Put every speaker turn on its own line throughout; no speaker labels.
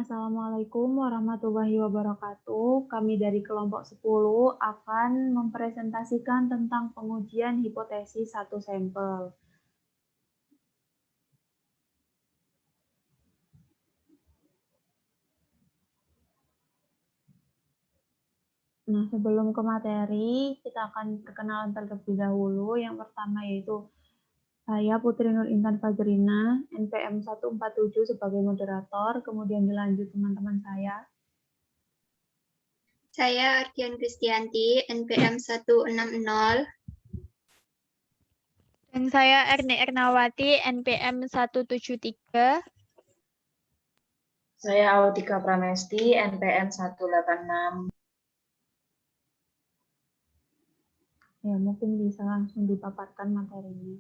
Assalamualaikum warahmatullahi wabarakatuh. Kami dari kelompok 10 akan mempresentasikan tentang pengujian hipotesis satu sampel. Nah, sebelum ke materi, kita akan perkenalan terlebih dahulu. Yang pertama yaitu saya Putri Nur Intan Fajrina, NPM 147 sebagai moderator, kemudian dilanjut teman-teman saya.
Saya Ardian Kristianti, NPM 160.
Dan saya Erni Ernawati, NPM 173.
Saya Autika Pramesti, NPM 186.
Ya, mungkin bisa langsung dipaparkan materinya.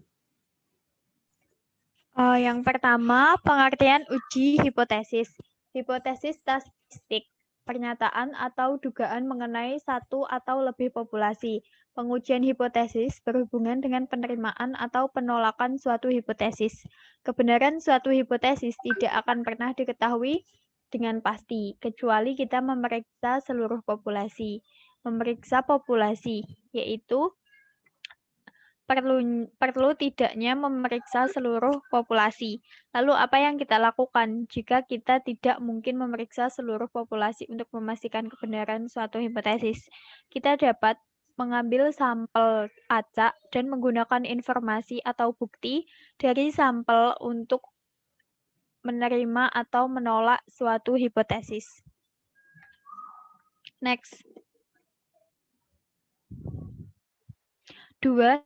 Yang pertama, pengertian uji hipotesis. Hipotesis statistik, pernyataan atau dugaan mengenai satu atau lebih populasi. Pengujian hipotesis berhubungan dengan penerimaan atau penolakan suatu hipotesis. Kebenaran suatu hipotesis tidak akan pernah diketahui dengan pasti, kecuali kita memeriksa seluruh populasi. Memeriksa populasi, yaitu perlu tidaknya memeriksa seluruh populasi. Lalu apa yang kita lakukan jika kita tidak mungkin memeriksa seluruh populasi untuk memastikan kebenaran suatu hipotesis? Kita dapat mengambil sampel acak dan menggunakan informasi atau bukti dari sampel untuk menerima atau menolak suatu hipotesis. Next. 2.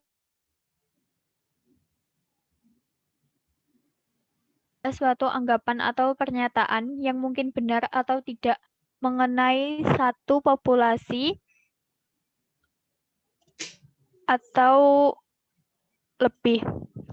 Suatu anggapan atau pernyataan yang mungkin benar atau tidak mengenai satu populasi atau lebih.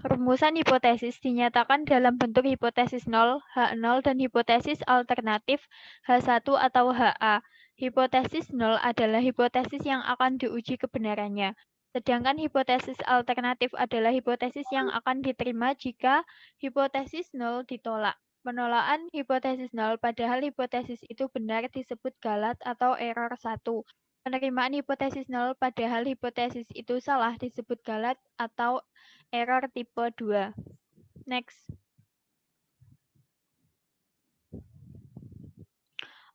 Rumusan hipotesis dinyatakan dalam bentuk hipotesis 0, H0, dan hipotesis alternatif H1 atau HA. Hipotesis 0 adalah hipotesis yang akan diuji kebenarannya. Sedangkan hipotesis alternatif adalah hipotesis yang akan diterima jika hipotesis 0 ditolak. Penolakan hipotesis 0 padahal hipotesis itu benar disebut galat atau error 1. Penerimaan hipotesis 0 padahal hipotesis itu salah disebut galat atau error tipe 2. Next.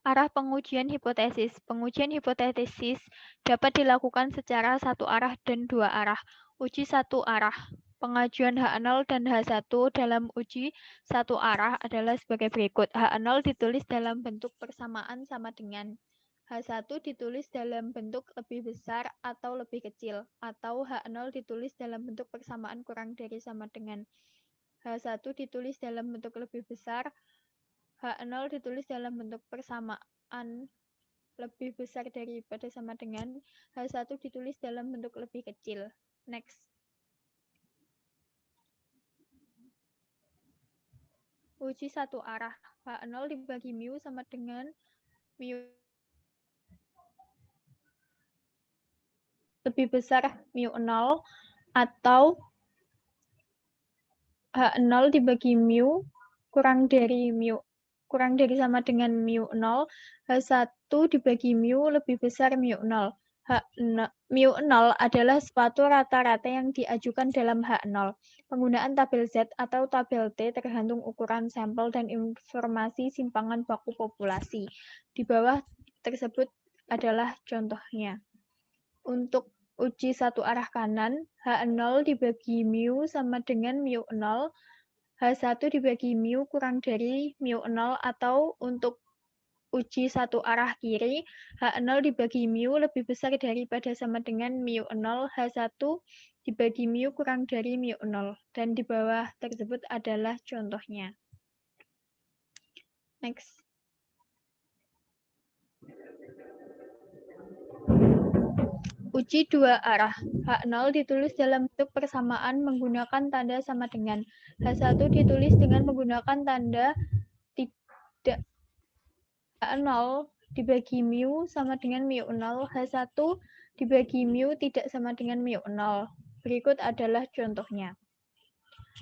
Arah pengujian hipotesis. Pengujian hipotesis dapat dilakukan secara satu arah dan dua arah. Uji satu arah. Pengajuan H0 dan H1 dalam uji satu arah adalah sebagai berikut. H0 ditulis dalam bentuk persamaan sama dengan. H1 ditulis dalam bentuk lebih besar atau lebih kecil. Atau H0 ditulis dalam bentuk persamaan kurang dari sama dengan. H1 ditulis dalam bentuk lebih besar. H0 ditulis dalam bentuk persamaan lebih besar daripada sama dengan. H1 ditulis dalam bentuk lebih kecil. Next. Uji satu arah. H0 dibagi mu sama dengan mu lebih besar mu0 atau H0 dibagi mu kurang dari sama dengan mu0, H1 dibagi mu lebih besar mu0. Mu0 adalah suatu rata-rata yang diajukan dalam H0. Penggunaan tabel Z atau tabel T tergantung ukuran sampel dan informasi simpangan baku populasi. Di bawah tersebut adalah contohnya. Untuk uji satu arah kanan, H0 dibagi mu sama dengan mu0, H1 dibagi mu kurang dari mu0, atau untuk uji satu arah kiri, H0 dibagi mu lebih besar daripada sama dengan mu0, H1 dibagi mu kurang dari mu0. Dan di bawah tersebut adalah contohnya. Next. Uji dua arah. H0 ditulis dalam bentuk persamaan menggunakan tanda sama dengan. H1 ditulis dengan menggunakan tanda tidak. H0 dibagi mu sama dengan mu0. H1 dibagi mu tidak sama dengan mu0. Berikut adalah contohnya.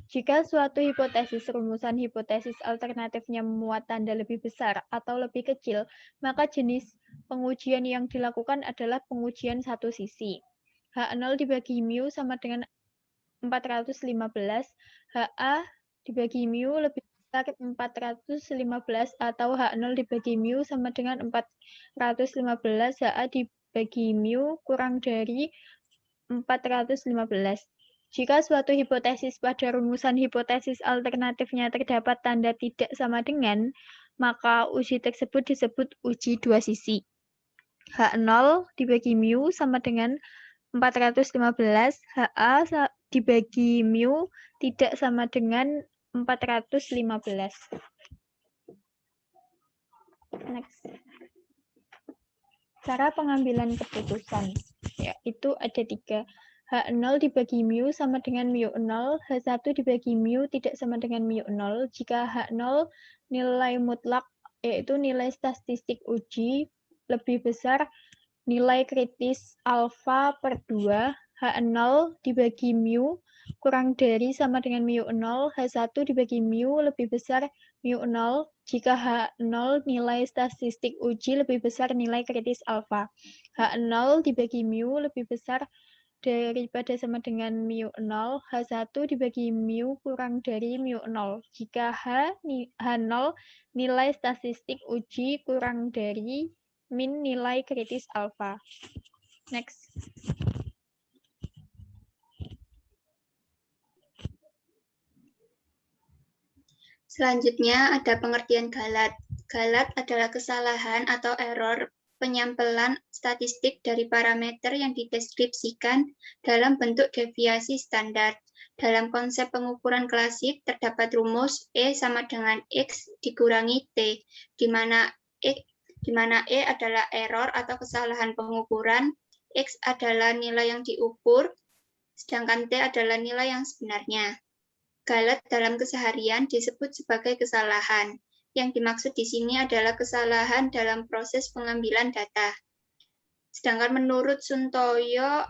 Jika suatu hipotesis rumusan hipotesis alternatifnya memuat tanda lebih besar atau lebih kecil, maka jenis pengujian yang dilakukan adalah pengujian satu sisi. H0 dibagi mu sama dengan 415, HA dibagi mu lebih besar 415 atau H0 dibagi mu sama dengan 415, HA dibagi mu kurang dari 415. Jika suatu hipotesis pada rumusan hipotesis alternatifnya terdapat tanda tidak sama dengan, maka uji tersebut disebut uji dua sisi. H0 dibagi mu sama dengan 415, HA dibagi mu tidak sama dengan 415. Next. Cara pengambilan keputusan, yaitu ada 3. H0 dibagi mu sama dengan mu0, H1 dibagi mu tidak sama dengan mu0. Jika H0 nilai mutlak, yaitu nilai statistik uji, lebih besar nilai kritis alfa per 2, H0 dibagi mu kurang dari sama dengan mu0, H1 dibagi mu lebih besar mu0, jika H0 nilai statistik uji lebih besar nilai kritis alfa. H0 dibagi mu lebih besar daripada sama dengan mu0, H1 dibagi mu kurang dari mu0. Jika H0 nilai statistik uji kurang dari min nilai kritis alfa. Next.
Selanjutnya ada pengertian galat. Galat adalah kesalahan atau error penyampelan statistik dari parameter yang dideskripsikan dalam bentuk deviasi standar. Dalam konsep pengukuran klasik terdapat rumus E sama dengan X dikurangi T, di mana E adalah error atau kesalahan pengukuran, X adalah nilai yang diukur, sedangkan T adalah nilai yang sebenarnya. Galat dalam keseharian disebut sebagai kesalahan. Yang dimaksud di sini adalah kesalahan dalam proses pengambilan data. Sedangkan menurut Suntoyo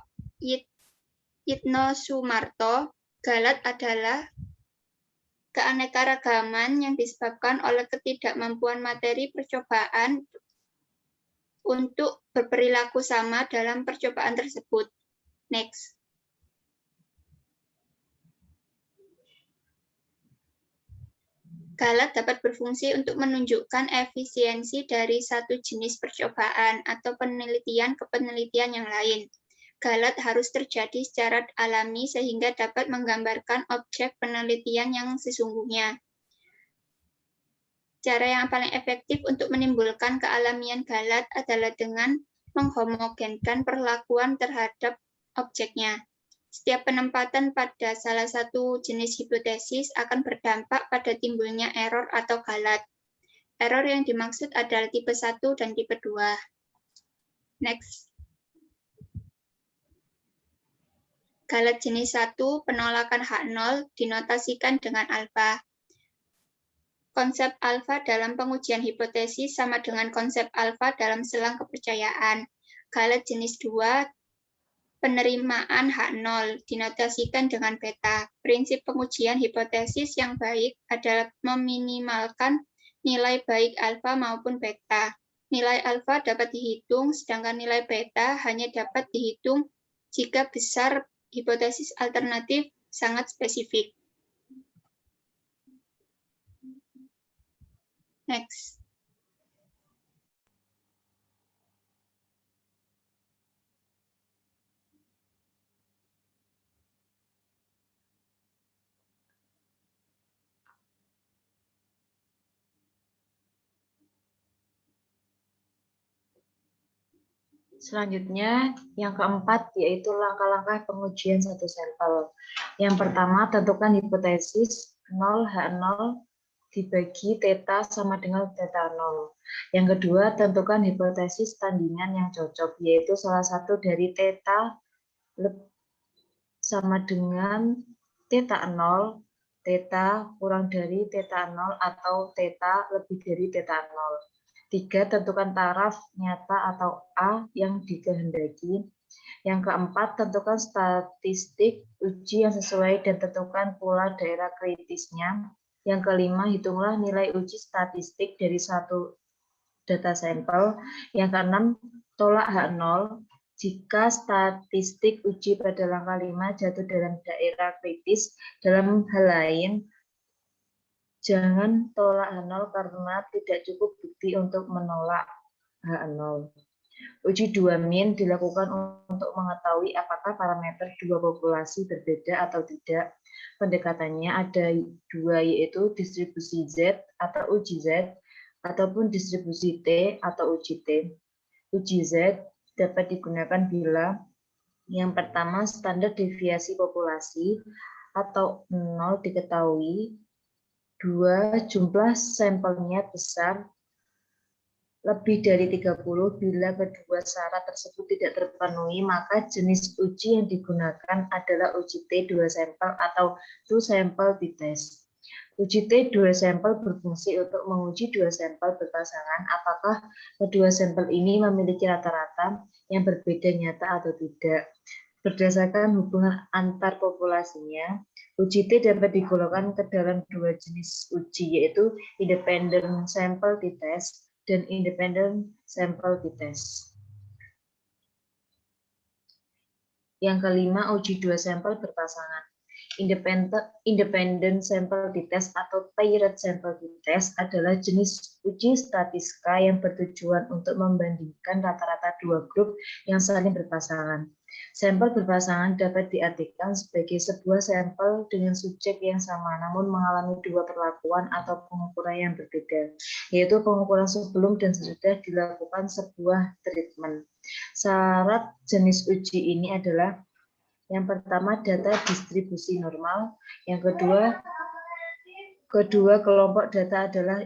Yitno Sumarto, galat adalah keanekaragaman yang disebabkan oleh ketidakmampuan materi percobaan untuk berperilaku sama dalam percobaan tersebut. Next. Galat dapat berfungsi untuk menunjukkan efisiensi dari satu jenis percobaan atau penelitian ke penelitian yang lain. Galat harus terjadi secara alami sehingga dapat menggambarkan objek penelitian yang sesungguhnya. Cara yang paling efektif untuk menimbulkan kealamian galat adalah dengan menghomogenkan perlakuan terhadap objeknya. Setiap penempatan pada salah satu jenis hipotesis akan berdampak pada timbulnya error atau galat. Error yang dimaksud adalah tipe 1 dan tipe 2. Next. Galat jenis 1, penolakan H0, dinotasikan dengan alfa. Konsep alfa dalam pengujian hipotesis sama dengan konsep alfa dalam selang kepercayaan. Galat jenis 2, penerimaan H0 dinotasikan dengan beta. Prinsip pengujian hipotesis yang baik adalah meminimalkan nilai baik alfa maupun beta. Nilai alfa dapat dihitung, sedangkan nilai beta hanya dapat dihitung jika besar hipotesis alternatif sangat spesifik. Next.
Selanjutnya, yang keempat yaitu langkah-langkah pengujian satu sampel. Yang pertama, tentukan hipotesis 0H0 dibagi theta sama dengan theta 0. Yang kedua, tentukan hipotesis tandingan yang cocok, yaitu salah satu dari theta sama dengan theta 0, theta kurang dari theta 0, atau theta lebih dari theta 0. 3. Tentukan taraf nyata atau A yang dikehendaki. Yang keempat, tentukan statistik uji yang sesuai dan tentukan pula daerah kritisnya. Yang kelima, hitunglah nilai uji statistik dari satu data sampel. Yang keenam, tolak H0 jika statistik uji pada langkah 5 jatuh dalam daerah kritis. Dalam hal lain, jangan tolak H0 karena tidak cukup bukti untuk menolak H0. Uji 2-min dilakukan untuk mengetahui apakah parameter dua populasi berbeda atau tidak. Pendekatannya ada dua, yaitu distribusi Z atau uji Z, ataupun distribusi T atau uji T. Uji Z dapat digunakan bila yang pertama standar deviasi populasi atau 0 diketahui, 2 jumlah sampelnya besar lebih dari 30. Bila kedua syarat tersebut tidak terpenuhi, maka jenis uji yang digunakan adalah uji T 2 sampel atau two sample t-test. Uji T 2 sampel berfungsi untuk menguji dua sampel berpasangan apakah kedua sampel ini memiliki rata-rata yang berbeda nyata atau tidak. Berdasarkan hubungan antar populasinya, uji T dapat digolongkan ke dalam dua jenis uji, yaitu independent sample t-test dan independent sample t-test. Yang kelima, uji dua sampel berpasangan. Independent sample t-test atau paired sample t-test adalah jenis uji statistika yang bertujuan untuk membandingkan rata-rata dua grup yang saling berpasangan. Sampel berpasangan dapat diartikan sebagai sebuah sampel dengan subjek yang sama namun mengalami dua perlakuan atau pengukuran yang berbeda, yaitu pengukuran sebelum dan sesudah dilakukan sebuah treatment. Syarat jenis uji ini adalah yang pertama data distribusi normal, yang kedua kelompok data adalah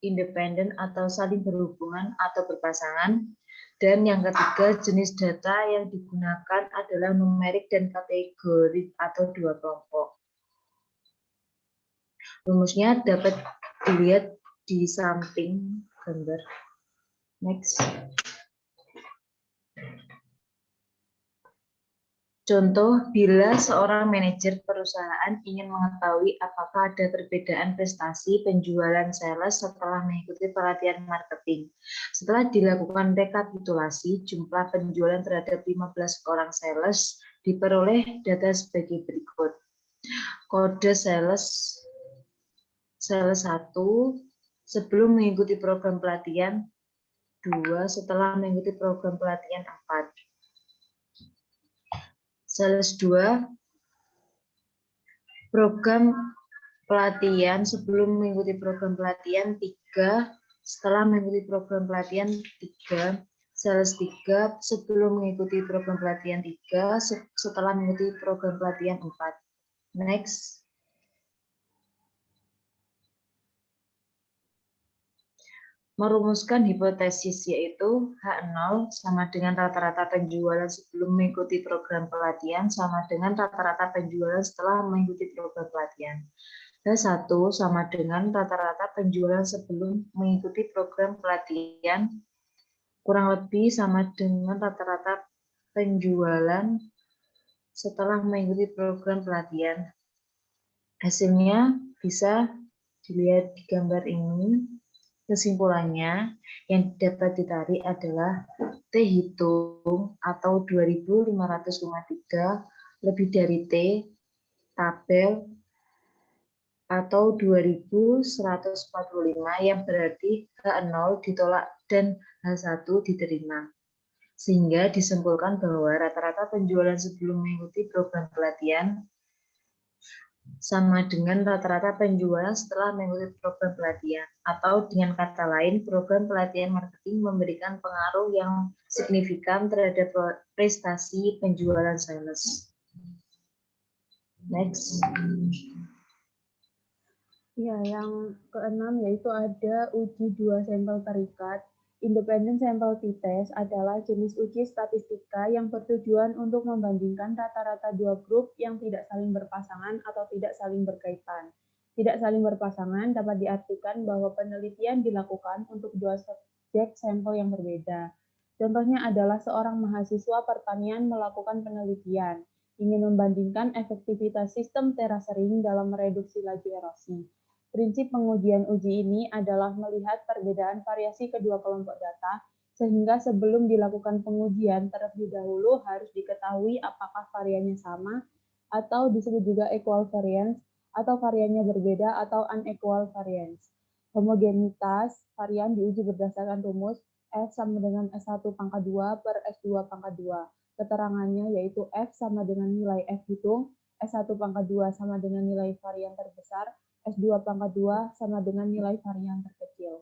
independen atau saling berhubungan atau berpasangan, dan yang ketiga jenis data yang digunakan adalah numerik dan kategori atau dua kelompok. Rumusnya dapat dilihat di samping gambar. Next. Contoh, bila seorang manajer perusahaan ingin mengetahui apakah ada perbedaan prestasi penjualan sales setelah mengikuti pelatihan marketing. Setelah dilakukan rekapitulasi, jumlah penjualan terhadap 15 orang sales diperoleh data sebagai berikut. Kode sales 1 sebelum mengikuti program pelatihan, 2 setelah mengikuti program pelatihan 4. Sales 2, program pelatihan sebelum mengikuti program pelatihan 3, setelah mengikuti program pelatihan 3, sales 3, sebelum mengikuti program pelatihan 3, setelah mengikuti program pelatihan 4. Next. Merumuskan hipotesis, yaitu H0 sama dengan rata-rata penjualan sebelum mengikuti program pelatihan sama dengan rata-rata penjualan setelah mengikuti program pelatihan. H1 sama dengan rata-rata penjualan sebelum mengikuti program pelatihan kurang lebih sama dengan rata-rata penjualan setelah mengikuti program pelatihan. Hasilnya bisa dilihat di gambar ini. Kesimpulannya, yang dapat ditarik adalah T hitung atau 2553 lebih dari T tabel atau 2145 yang berarti H0 ditolak dan H1 diterima. Sehingga disimpulkan bahwa rata-rata penjualan sebelum mengikuti program pelatihan sama dengan rata-rata penjualan setelah mengikuti program pelatihan, atau dengan kata lain, program pelatihan marketing memberikan pengaruh yang signifikan terhadap prestasi penjualan sales. Next.
Ya, yang keenam yaitu ada uji dua sampel terikat. Independent sample t-test adalah jenis uji statistika yang bertujuan untuk membandingkan rata-rata dua grup yang tidak saling berpasangan atau tidak saling berkaitan. Tidak saling berpasangan dapat diartikan bahwa penelitian dilakukan untuk dua subjek sampel yang berbeda. Contohnya adalah seorang mahasiswa pertanian melakukan penelitian, ingin membandingkan efektivitas sistem terasering dalam mereduksi laju erosi. Prinsip pengujian uji ini adalah melihat perbedaan variasi kedua kelompok data, sehingga sebelum dilakukan pengujian terlebih dahulu harus diketahui apakah variannya sama, atau disebut juga equal variance, atau variannya berbeda atau unequal variance. Homogenitas varian diuji berdasarkan rumus F sama dengan S1 pangkat 2 per S2 pangkat 2. Keterangannya yaitu F sama dengan nilai F hitung, S1 pangkat 2 sama dengan nilai varian terbesar, S2 pangkat 2 sama dengan nilai varian terkecil.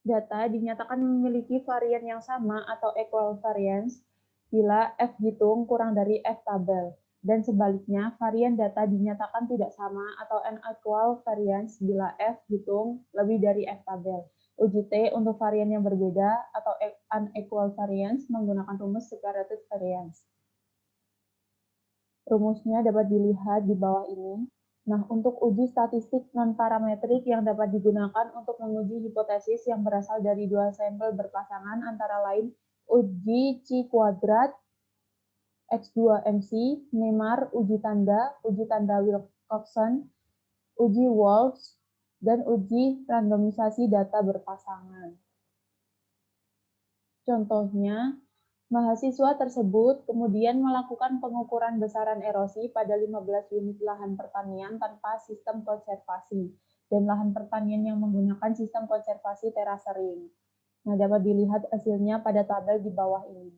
Data dinyatakan memiliki varian yang sama atau equal variance bila F hitung kurang dari F tabel. Dan sebaliknya, varian data dinyatakan tidak sama atau unequal variance bila F hitung lebih dari F tabel. Uji T untuk varian yang berbeda atau unequal variance menggunakan rumus separated variance. Rumusnya dapat dilihat di bawah ini. Nah, untuk uji statistik non-parametrik yang dapat digunakan untuk menguji hipotesis yang berasal dari dua sampel berpasangan antara lain uji C kuadrat, X2MC, Neymar, uji tanda Wilcoxon, uji Walsh, dan uji randomisasi data berpasangan. Contohnya, mahasiswa tersebut kemudian melakukan pengukuran besaran erosi pada 15 unit lahan pertanian tanpa sistem konservasi dan lahan pertanian yang menggunakan sistem konservasi terasering. Nah, dapat dilihat hasilnya pada tabel di bawah ini.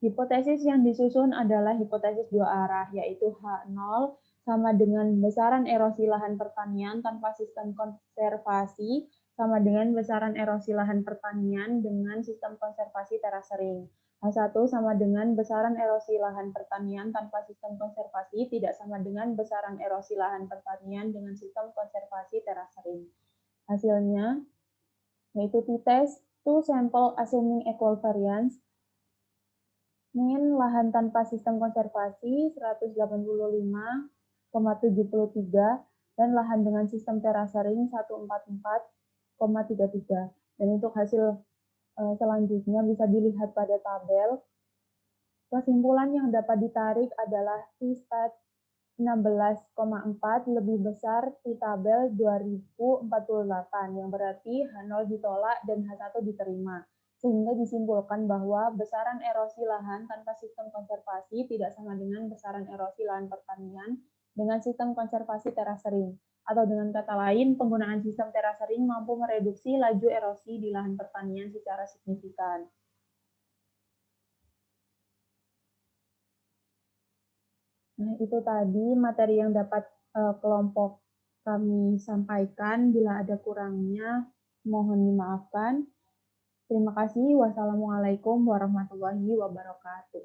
Hipotesis yang disusun adalah hipotesis dua arah, yaitu H0 sama dengan besaran erosi lahan pertanian tanpa sistem konservasi sama dengan besaran erosi lahan pertanian dengan sistem konservasi terasering. H1 sama dengan besaran erosi lahan pertanian tanpa sistem konservasi tidak sama dengan besaran erosi lahan pertanian dengan sistem konservasi terasering. Hasilnya yaitu t-test to sample assuming equal variance. Min lahan tanpa sistem konservasi 185,73 dan lahan dengan sistem terasering 144,33. Dan untuk hasil selanjutnya bisa dilihat pada tabel. Kesimpulan yang dapat ditarik adalah T-stat 16,4 lebih besar T-tabel 2048 yang berarti H0 ditolak dan H1 diterima. Sehingga disimpulkan bahwa besaran erosi lahan tanpa sistem konservasi tidak sama dengan besaran erosi lahan pertanian dengan sistem konservasi terasering. Atau dengan kata lain, penggunaan sistem terasering mampu mereduksi laju erosi di lahan pertanian secara signifikan. Nah, itu tadi materi yang dapat kelompok kami sampaikan. Bila ada kurangnya, mohon dimaafkan. Terima kasih. Wassalamualaikum warahmatullahi wabarakatuh.